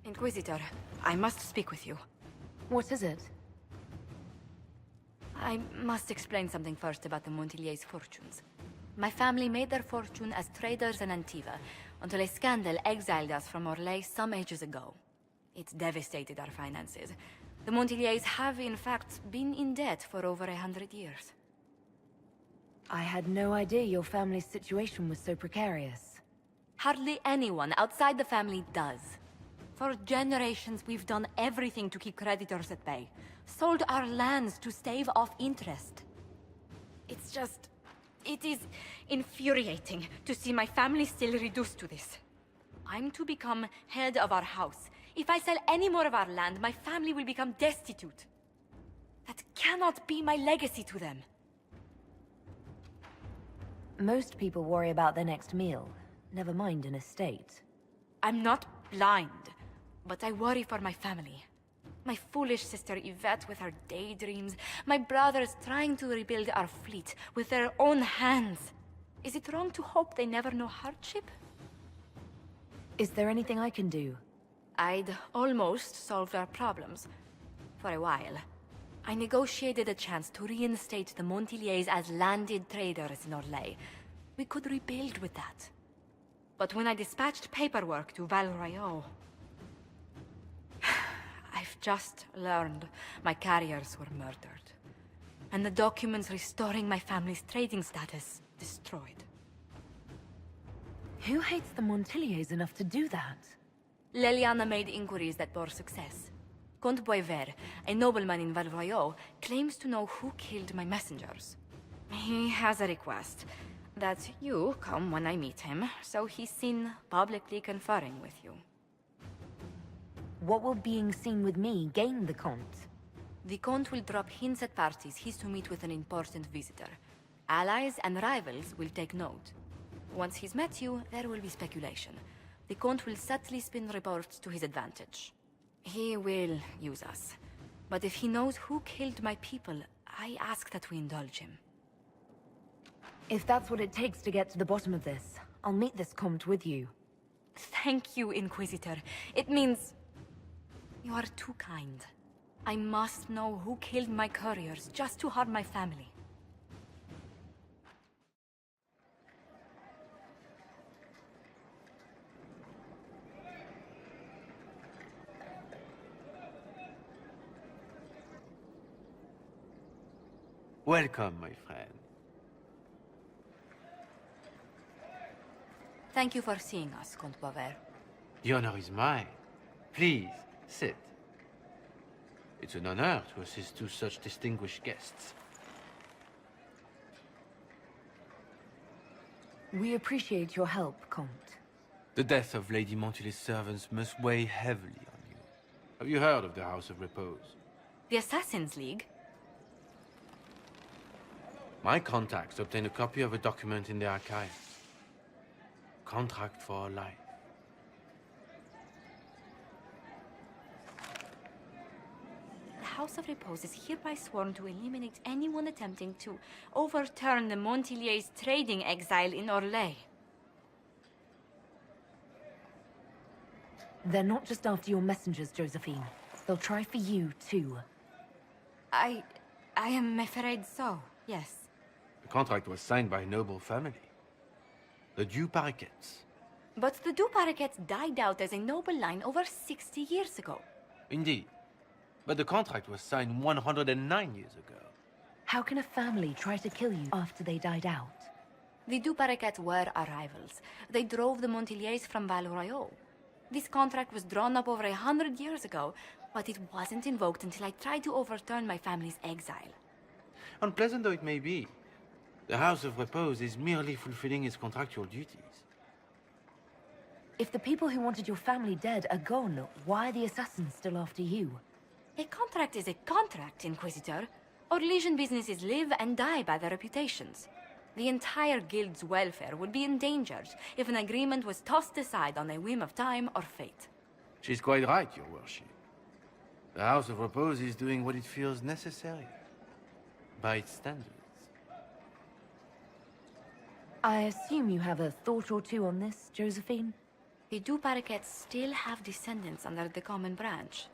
Inquisitor, I must speak with you. What is it? I must explain something first about the Montiliers' fortunes. My family made their fortune as traders in Antiva, until a scandal exiled us from Orlais some ages ago. It devastated our finances. The Montiliers have, in fact, been in debt for over 100 years. I had no idea your family's situation was so precarious. Hardly anyone outside the family does. For generations, we've done everything to keep creditors at bay. Sold our lands to stave off interest. It's just... it is infuriating to see my family still reduced to this. I'm to become head of our house. If I sell any more of our land, my family will become destitute. That cannot be my legacy to them. Most people worry about their next meal, never mind an estate. I'm not blind, but I worry for my family. My foolish sister Yvette with her daydreams, my brothers trying to rebuild our fleet with their own hands. Is it wrong to hope they never know hardship? Is there anything I can do? I'd almost solved our problems. For a while. I negotiated a chance to reinstate the Montiliers as landed traders in Orlais. We could rebuild with that. But when I dispatched paperwork to Val Royeaux... I've just learned my carriers were murdered. And the documents restoring my family's trading status destroyed. Who hates the Montiliers enough to do that? Leliana made inquiries that bore success. Comte Boisvert, a nobleman in Val Royeaux, claims to know who killed my messengers. He has a request that you come when I meet him, so he's seen publicly conferring with you. What will being seen with me gain the Comte? The Comte will drop hints at parties he's to meet with an important visitor. Allies and rivals will take note. Once he's met you, there will be speculation. The Comte will subtly spin reports to his advantage. He will use us. But if he knows who killed my people, I ask that we indulge him. If that's what it takes to get to the bottom of this, I'll meet this Comte with you. Thank you, Inquisitor. It means... you are too kind. I must know who killed my couriers just to harm my family. Welcome, my friend. Thank you for seeing us, Comte Boisvert. The honor is mine. Please, sit. It's an honor to assist two such distinguished guests. We appreciate your help, Comte. The death of Lady Montilly's servants must weigh heavily on you. Have you heard of the House of Repose? The Assassin's League? My contacts obtained a copy of a document in the archives. Contract for life. The House of Repose is hereby sworn to eliminate anyone attempting to overturn the Montiliers' trading exile in Orlais. They're not just after your messengers, Josephine. They'll try for you, too. I am afraid so, yes. The contract was signed by a noble family. The Duparquets. But the Duparquets died out as a noble line over 60 years ago. Indeed. But the contract was signed 109 years ago. How can a family try to kill you after they died out? The Duparquets were our rivals. They drove the Montiliers from Val Royeaux. This contract was drawn up over 100 years ago, but it wasn't invoked until I tried to overturn my family's exile. Unpleasant though it may be, the House of Repose is merely fulfilling its contractual duties. If the people who wanted your family dead are gone, why are the assassins still after you? A contract is a contract, Inquisitor. Orlesian businesses live and die by their reputations. The entire guild's welfare would be endangered if an agreement was tossed aside on a whim of time or fate. She's quite right, Your Worship. The House of Repose is doing what it feels necessary, by its standards. I assume you have a thought or two on this, Josephine? The Duparakets still have descendants under the common branch.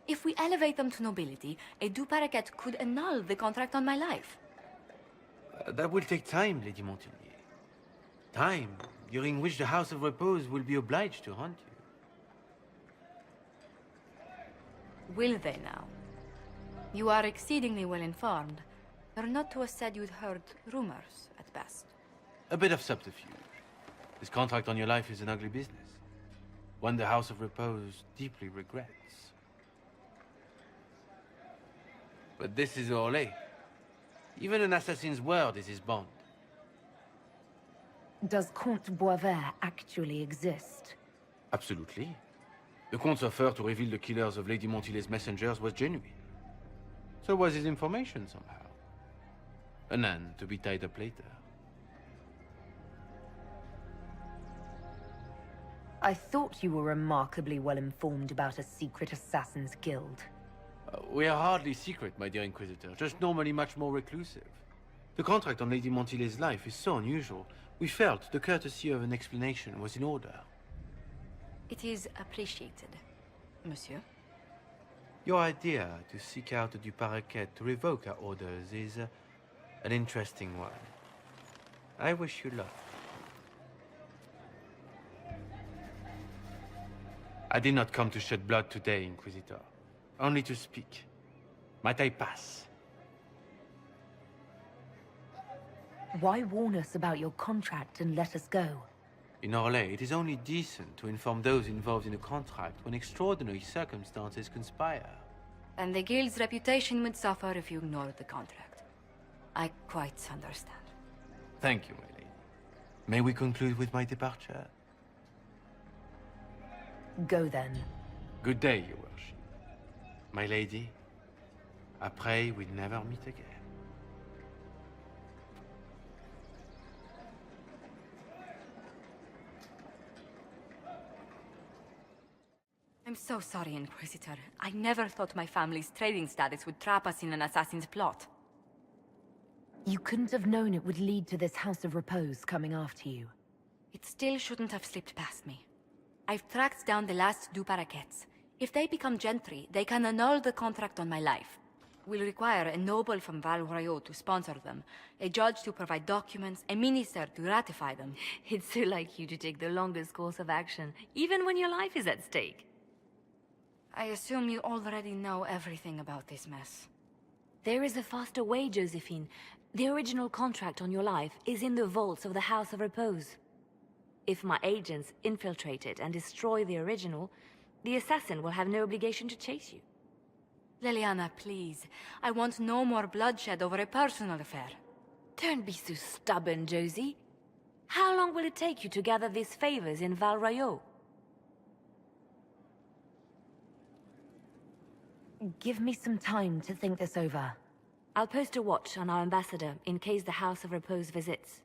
If we elevate them to nobility, a Duparaket could annul the contract on my life. That will take time, Lady Montilyet. Time during which the House of Repose will be obliged to hunt you. Will they now? You are exceedingly well informed. Not to have said you'd heard rumors, at best. A bit of subterfuge. This contract on your life is an ugly business. One the House of Repose deeply regrets. But this is Orlais. Even an assassin's word is his bond. Does Comte Boisvert actually exist? Absolutely. The Comte's offer to reveal the killers of Lady Montilyet's messengers was genuine. So was his information somehow. An end to be tied up later. I thought you were remarkably well informed about a secret assassin's guild. We are hardly secret, my dear Inquisitor, just normally much more reclusive. The contract on Lady Montilyet's life is so unusual, we felt the courtesy of an explanation was in order. It is appreciated, monsieur. Your idea to seek out the Duparaket to revoke our orders is an interesting one. I wish you luck. I did not come to shed blood today, Inquisitor. Only to speak. Might I pass? Why warn us about your contract and let us go? In Orlais, it is only decent to inform those involved in a contract when extraordinary circumstances conspire. And the guild's reputation would suffer if you ignored the contract. I quite understand. Thank you, my lady. May we conclude with my departure? Go then. Good day, your worship. My lady, I pray we never meet again. I'm so sorry, Inquisitor. I never thought my family's trading status would trap us in an assassin's plot. You couldn't have known it would lead to this House of Repose coming after you. It still shouldn't have slipped past me. I've tracked down the last Duparakets. If they become gentry, they can annul the contract on my life. We'll require a noble from Val Royaux to sponsor them, a judge to provide documents, a minister to ratify them. It's so like you to take the longest course of action, even when your life is at stake. I assume you already know everything about this mess. There is a faster way, Josephine. The original contract on your life is in the vaults of the House of Repose. If my agents infiltrate it and destroy the original, the assassin will have no obligation to chase you. Leliana, please. I want no more bloodshed over a personal affair. Don't be so stubborn, Josie. How long will it take you to gather these favors in Val Royaux? Give me some time to think this over. I'll post a watch on our ambassador in case the House of Repose visits.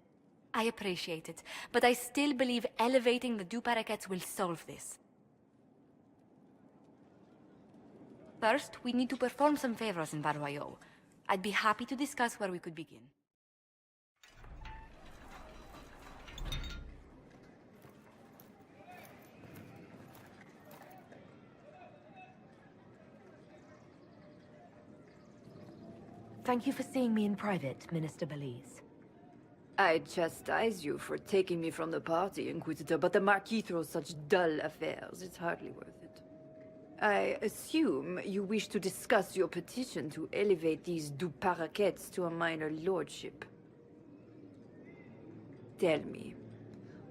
I appreciate it, but I still believe elevating the Duparakets will solve this. First, we need to perform some favors in Val Royaux. I'd be happy to discuss where we could begin. Thank you for seeing me in private, Minister Belize. I chastise you for taking me from the party, Inquisitor, but the Marquis throws such dull affairs. It's hardly worth it. I assume you wish to discuss your petition to elevate these Duparakets to a minor lordship. Tell me,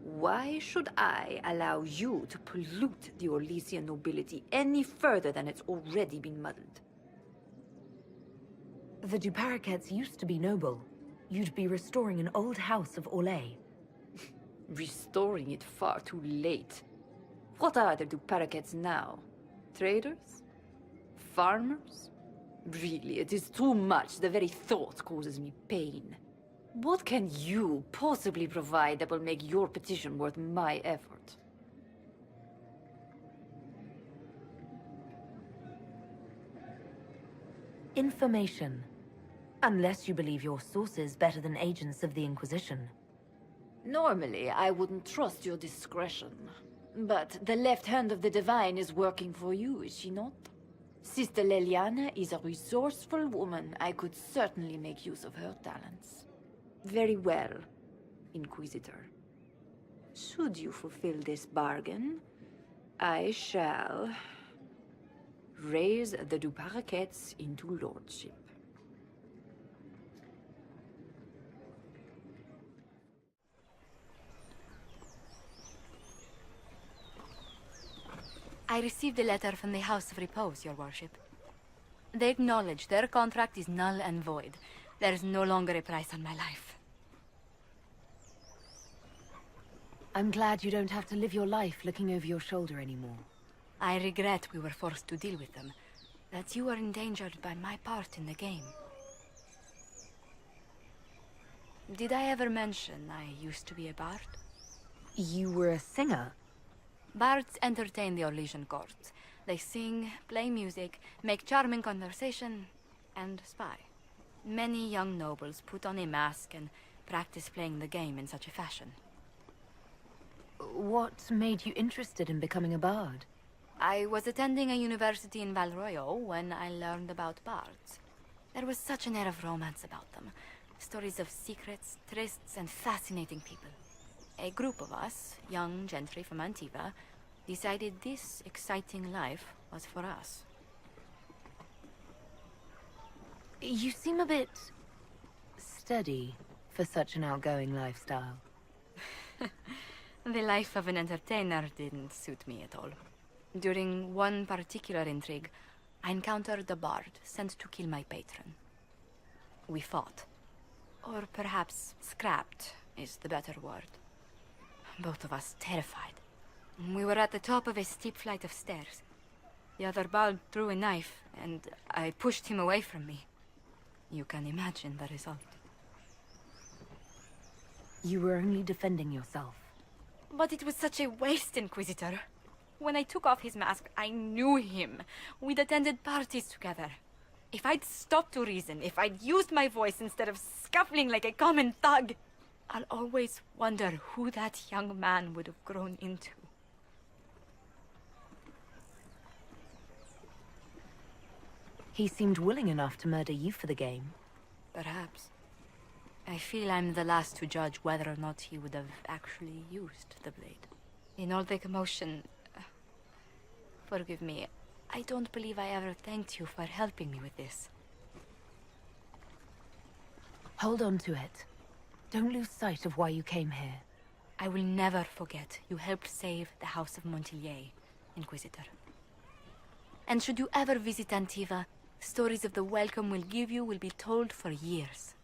why should I allow you to pollute the Orlesian nobility any further than it's already been muddled? The Duparakets used to be noble. You'd be restoring an old house of Orlais. Restoring it far too late. What are the Duparakets now? Traders? Farmers? Really, it is too much. The very thought causes me pain. What can you possibly provide that will make your petition worth my effort? Information. Unless you believe your sources better than agents of the Inquisition. Normally, I wouldn't trust your discretion. But the left hand of the Divine is working for you, is she not? Sister Leliana is a resourceful woman. I could certainly make use of her talents. Very well, Inquisitor. Should you fulfill this bargain, I shall raise the Duparakets into lordship. I received a letter from the House of Repose, Your Worship. They acknowledge their contract is null and void. There is no longer a price on my life. I'm glad you don't have to live your life looking over your shoulder anymore. I regret we were forced to deal with them. That you were endangered by my part in the game. Did I ever mention I used to be a bard? You were a singer? Bards entertain the Orlesian court. They sing, play music, make charming conversation, and spy. Many young nobles put on a mask and practice playing the game in such a fashion. What made you interested in becoming a bard? I was attending a university in Valroyo when I learned about bards. There was such an air of romance about them. Stories of secrets, trysts, and fascinating people. A group of us, young gentry from Antiva, decided this exciting life was for us. You seem a bit steady for such an outgoing lifestyle. The life of an entertainer didn't suit me at all. During one particular intrigue, I encountered a bard sent to kill my patron. We fought. Or perhaps scrapped is the better word. Both of us terrified. We were at the top of a steep flight of stairs. The other bard drew a knife, and I pushed him away from me. You can imagine the result. You were only defending yourself. But it was such a waste, Inquisitor. When I took off his mask, I knew him. We'd attended parties together. If I'd stopped to reason, if I'd used my voice instead of scuffling like a common thug, I'll always wonder who that young man would have grown into. He seemed willing enough to murder you for the game. Perhaps. I feel I'm the last to judge whether or not he would have actually used the blade. In all the commotion... forgive me, I don't believe I ever thanked you for helping me with this. Hold on to it. Don't lose sight of why you came here. I will never forget you helped save the House of Montilyet, Inquisitor. And should you ever visit Antiva, stories of the welcome we'll give you will be told for years.